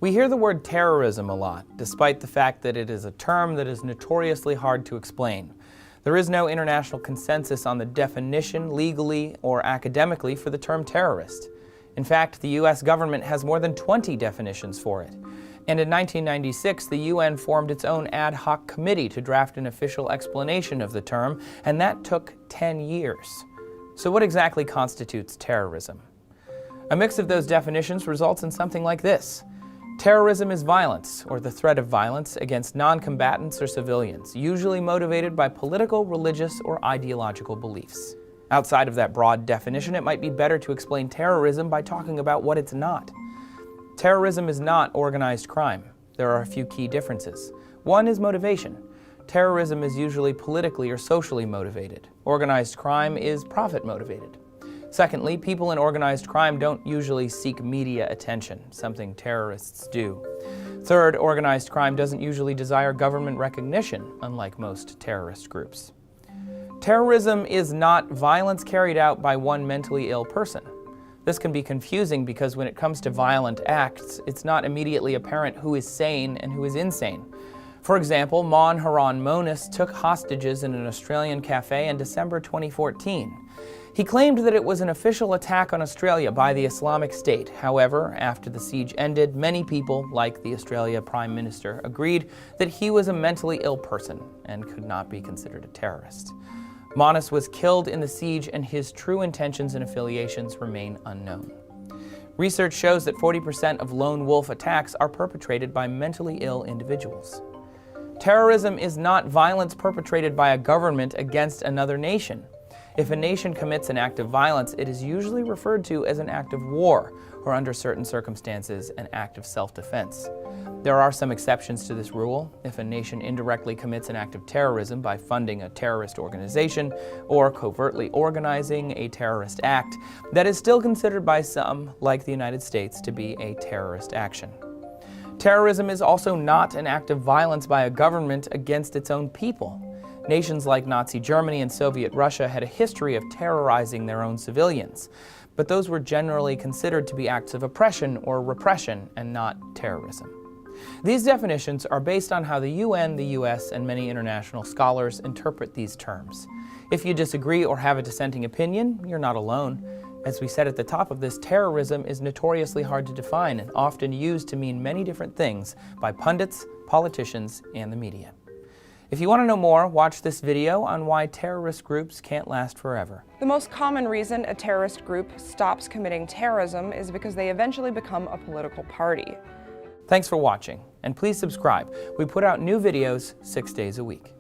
We hear the word terrorism a lot, despite the fact that it is a term that is notoriously hard to explain. There is no international consensus on the definition, legally or academically, for the term terrorist. In fact, the U.S. government has more than 20 definitions for it. And in 1996, the UN formed its own ad hoc committee to draft an official explanation of the term, and that took 10 years. So what exactly constitutes terrorism? A mix of those definitions results in something like this. Terrorism is violence, or the threat of violence, against non-combatants or civilians, usually motivated by political, religious, or ideological beliefs. Outside of that broad definition, it might be better to explain terrorism by talking about what it's not. Terrorism is not organized crime. There are a few key differences. One is motivation. Terrorism is usually politically or socially motivated. Organized crime is profit motivated. Secondly, people in organized crime don't usually seek media attention, something terrorists do. Third, organized crime doesn't usually desire government recognition, unlike most terrorist groups. Terrorism is not violence carried out by one mentally ill person. This can be confusing because when it comes to violent acts, it's not immediately apparent who is sane and who is insane. For example, Mon Haran Monis took hostages in an Australian cafe in December 2014. He claimed that it was an official attack on Australia by the Islamic State. However, after the siege ended, many people, like the Australia Prime Minister, agreed that he was a mentally ill person and could not be considered a terrorist. Monis was killed in the siege, and his true intentions and affiliations remain unknown. Research shows that 40% of lone wolf attacks are perpetrated by mentally ill individuals. Terrorism is not violence perpetrated by a government against another nation. If a nation commits an act of violence, it is usually referred to as an act of war, or under certain circumstances, an act of self-defense. There are some exceptions to this rule. If a nation indirectly commits an act of terrorism by funding a terrorist organization or covertly organizing a terrorist act, that is still considered by some, like the United States, to be a terrorist action. Terrorism is also not an act of violence by a government against its own people. Nations like Nazi Germany and Soviet Russia had a history of terrorizing their own civilians, but those were generally considered to be acts of oppression or repression and not terrorism. These definitions are based on how the UN, the US, and many international scholars interpret these terms. If you disagree or have a dissenting opinion, you're not alone. As we said at the top of this, terrorism is notoriously hard to define and often used to mean many different things by pundits, politicians, and the media. If you want to know more, watch this video on why terrorist groups can't last forever. The most common reason a terrorist group stops committing terrorism is because they eventually become a political party. Thanks for watching, and please subscribe. We put out new videos 6 days a week.